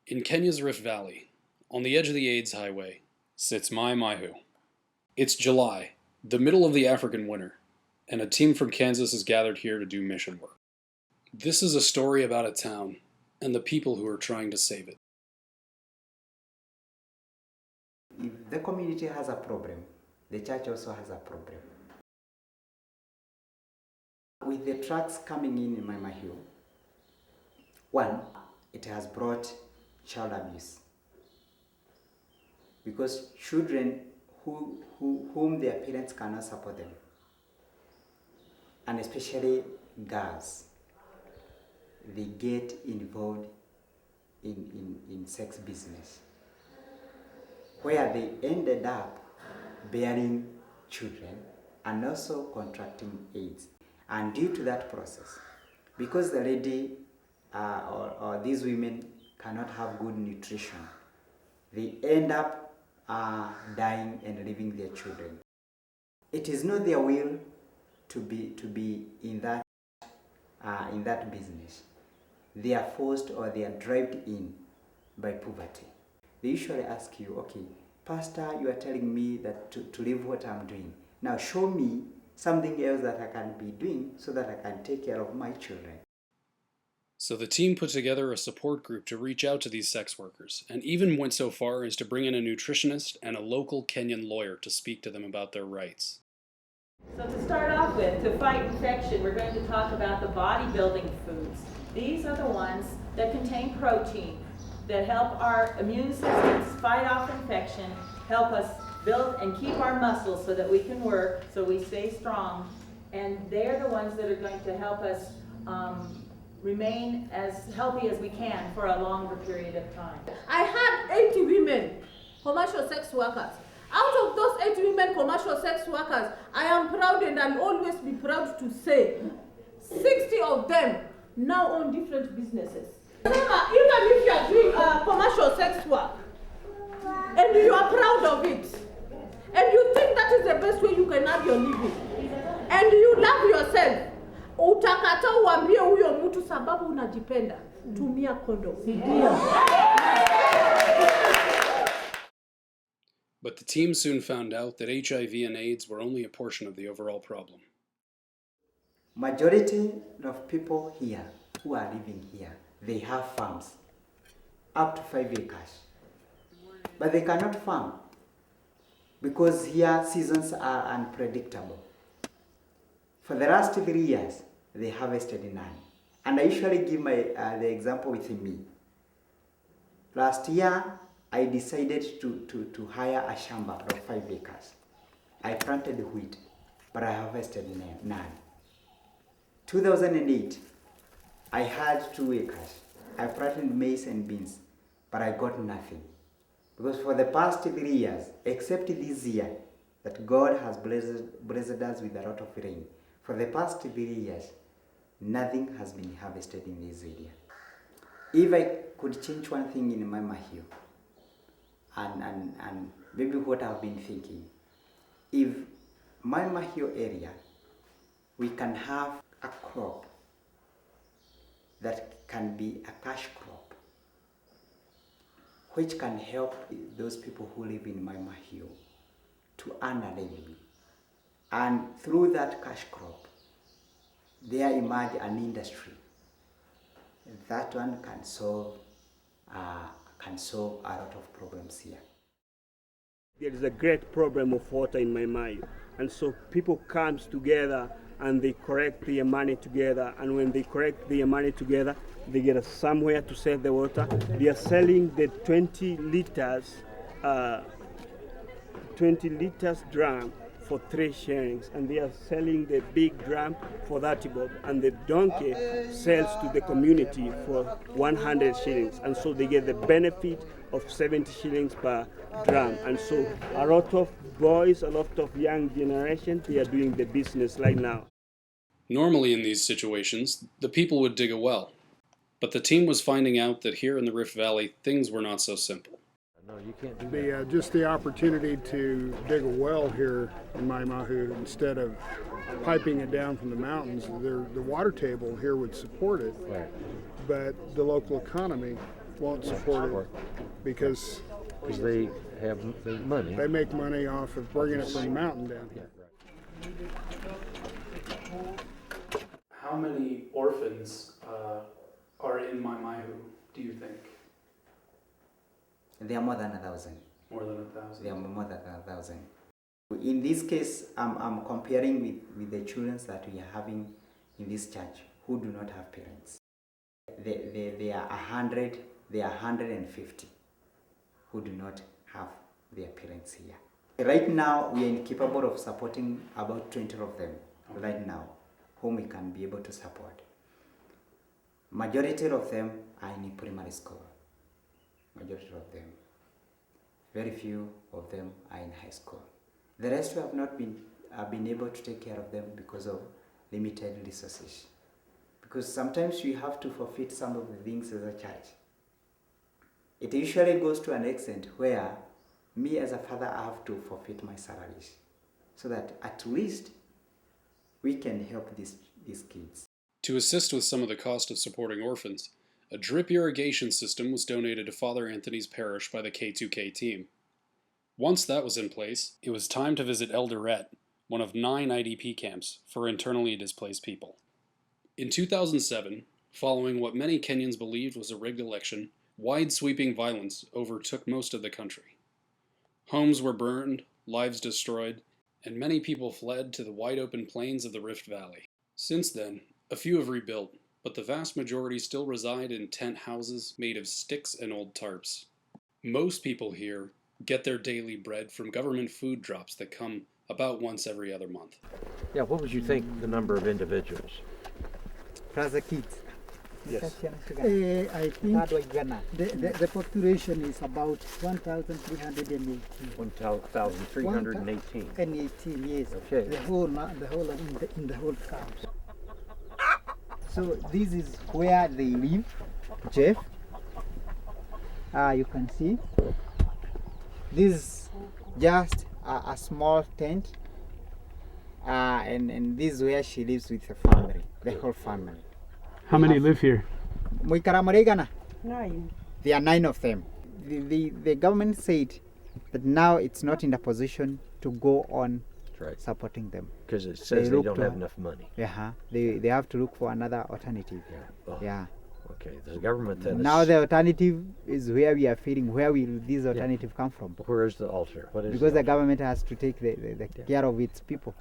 In Kenya's Rift Valley, on the edge of the AIDS highway, sits Mai Maihu. It's July, the middle of the African winter, and a team from Kansas is gathered here to do mission work. This is a story about a town and the people who are trying to save it. If the community has a problem, the church also has a problem. With the trucks coming in Mai Maihu, one, it has brought child abuse. Because children whom their parents cannot support them, and especially girls, they get involved in sex business, where they ended up bearing children and also contracting AIDS. And due to that process, because the lady or these women cannot have good nutrition, they end up dying and leaving their children. It is not their will to be in that business. They are forced or they are driven in by poverty. They usually ask you, okay, Pastor, you are telling me that to leave what I'm doing. Now show me something else that I can be doing so that I can take care of my children. So the team put together a support group to reach out to these sex workers, and even went so far as to bring in a nutritionist and a local Kenyan lawyer to speak to them about their rights. So to start off with, to fight infection, we're going to talk about the bodybuilding foods. These are the ones that contain protein, that help our immune systems fight off infection, help us build and keep our muscles so that we can work, so we stay strong. And they're the ones that are going to help us remain as healthy as we can for a longer period of time. I had 80 women, commercial sex workers. Out of those 80 women commercial sex workers, I am proud and I'll always be proud to say 60 of them now own different businesses. Even if you are doing commercial sex work and you are proud of it and you think that is the best way you can have your living and you love yourself, utakata uambie huyo mtu sababu unajipenda, tumia kondom. But the team soon found out that HIV and AIDS were only a portion of the overall problem. Majority of people here who are living here, they have farms up to 5 acres. But they cannot farm because here seasons are unpredictable. For the last 3 years, they harvested none. And I usually give the example with me. Last year, I decided to hire a shamba of 5 acres. I planted wheat, but I harvested none. 2008, I had 2 acres. I planted maize and beans, but I got nothing. Because for the past 3 years, except this year, that God has blessed us with a lot of rain, for the past 3 years, nothing has been harvested in this area. If I could change one thing in Mai Maihu, and maybe what I've been thinking, if Mai Maihu area, we can have a crop that can be a cash crop, which can help those people who live in Mai Maihu to earn a living. And through that cash crop, there emerge an industry. That one can solve a lot of problems here. There is a great problem of water in Mai Maihu, and so people come together and they collect their money together, and when they collect their money together, they get somewhere to sell the water. They are selling the 20 liters drum for 3 shillings, and they are selling the big drum for 30 bob, and the donkey sells to the community for 100 shillings, and so they get the benefit of 70 shillings per drum. And so a lot of boys, a lot of young generation, they are doing the business right now. Normally in these situations, the people would dig a well, but the team was finding out that here in the Rift Valley, things were not so simple. No, you can't do that. Just the opportunity to dig a well here in Mai Maihu instead of piping it down from the mountains, the water table here would support it, Right. but the local economy won't support it because they make money. they make money off of bringing it from the mountain down here. How many orphans are in Maimahu, do you think? There are more than 1,000. More than 1,000? There are more than 1,000. In this case, I'm comparing with the children that we are having in this church who do not have parents. There are 100, there are 150 who do not have their parents here. Right now, we are incapable of supporting about 20 of them right now, whom we can be able to support. Majority of them are in primary school. Majority of them. Very few of them are in high school. The rest have not been able to take care of them because of limited resources. Because sometimes we have to forfeit some of the things as a church. It usually goes to an extent where me as a father, I have to forfeit my salaries so that at least we can help these kids. To assist with some of the cost of supporting orphans, a drip irrigation system was donated to Father Anthony's parish by the K2K team. Once that was in place, it was time to visit Eldoret, one of 9 IDP camps for internally displaced people. In 2007, following what many Kenyans believed was a rigged election, wide-sweeping violence overtook most of the country. Homes were burned, lives destroyed, and many people fled to the wide-open plains of the Rift Valley. Since then, a few have rebuilt, but the vast majority still reside in tent houses made of sticks and old tarps. Most people here get their daily bread from government food drops that come about once every other month. Yeah, what would you think the number of individuals? Plus the kids. Yes. I think the population is about 1,318. 1,318. And 18, yes. Okay. The whole in the whole camp. So this is where they live, Jeff. You can see. This is just a small tent, and this is where she lives with the family, the whole family. How many live here? 9. There are 9 of them. The government said that now it's not in a position to go on supporting them. Because it says they don't have enough money. They have to look for another alternative. Oh. Yeah. Okay, the government then Now the alternative is where we are feeling. Where will this alternative come from? Where is the altar? What is Because the government has to take the care of its people.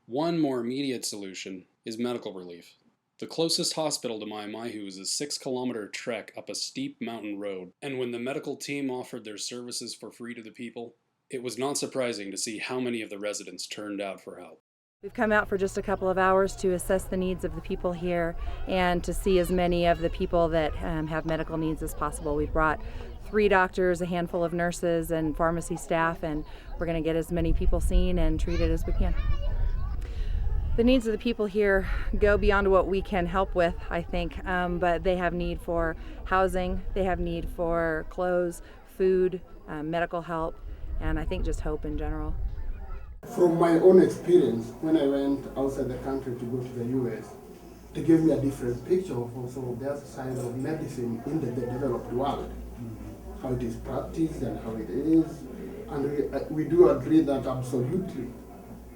One more immediate solution is medical relief. The closest hospital to Maimahu is a 6-kilometer trek up a steep mountain road, and when the medical team offered their services for free to the people, it was not surprising to see how many of the residents turned out for help. We've come out for just a couple of hours to assess the needs of the people here and to see as many of the people that have medical needs as possible. We've brought 3 doctors, a handful of nurses, and pharmacy staff, and we're going to get as many people seen and treated as we can. The needs of the people here go beyond what we can help with, I think, but they have need for housing, they have need for clothes, food, medical help, and I think just hope in general. From my own experience, when I went outside the country to go to the US, it gave me a different picture of also the other side of medicine in the developed world, how it is practiced and how it is. And we do agree that absolutely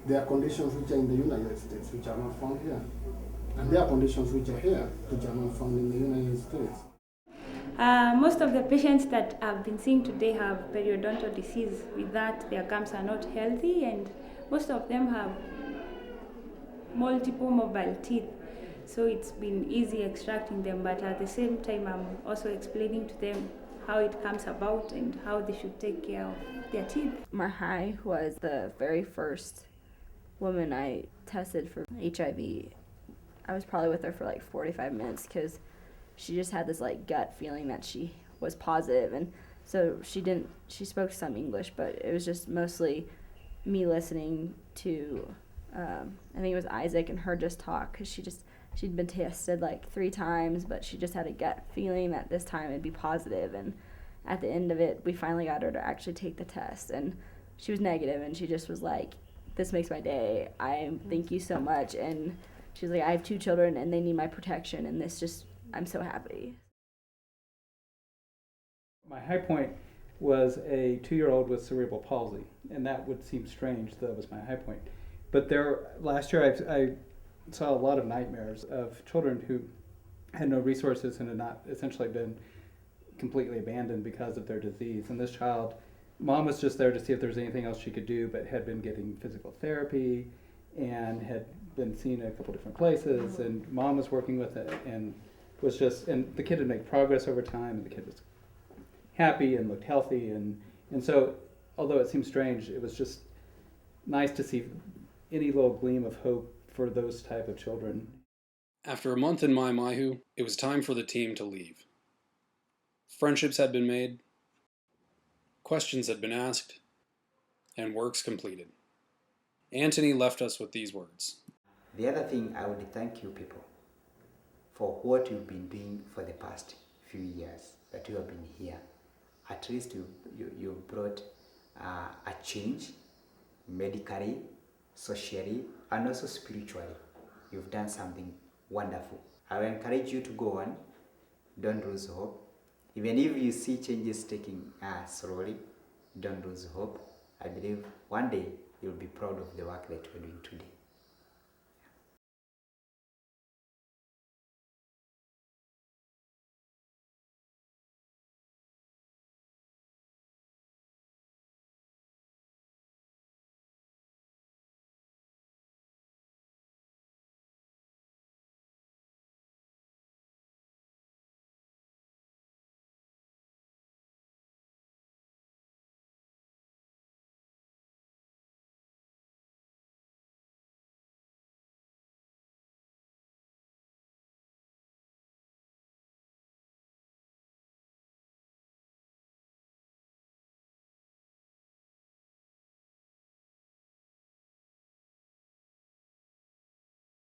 there are conditions which are in the United States which are not found here. And there are conditions which are here which are not found in the United States. Most of the patients that I've been seeing today have periodontal disease. With that, their gums are not healthy, and most of them have multiple mobile teeth. So it's been easy extracting them, but at the same time, I'm also explaining to them how it comes about and how they should take care of their teeth. Mahai was the very first woman I tested for HIV. I was probably with her for like 45 minutes because she just had this like gut feeling that she was positive, and so she spoke some English, but it was just mostly me listening to I think it was Isaac and her just talk, because she'd been tested like 3 times, but she just had a gut feeling that this time it'd be positive. And at the end of it, we finally got her to actually take the test, and she was negative, and she just was like, "This makes my day. Thank you so much." And she's like, "I have 2 children and they need my protection, and I'm so happy." My high point was a 2-year-old with cerebral palsy, and that would seem strange. That was my high point. But last year I saw a lot of nightmares of children who had no resources and had not essentially been completely abandoned because of their disease. And this child, mom was just there to see if there was anything else she could do, but had been getting physical therapy and had been seen a couple different places, and mom was working with it, and and the kid had made progress over time, and the kid was happy and looked healthy, and so, although it seemed strange, it was just nice to see any little gleam of hope for those type of children. After a month in Mai Mahiu, it was time for the team to leave. Friendships had been made, questions had been asked, and works completed. Anthony left us with these words. The other thing, I would thank you people for what you've been doing for the past few years that you have been here. At least you brought a change medically, socially, and also spiritually. You've done something wonderful. I will encourage you to go on. Don't lose hope. Even if you see changes taking slowly, don't lose hope. I believe one day you'll be proud of the work that you're doing today.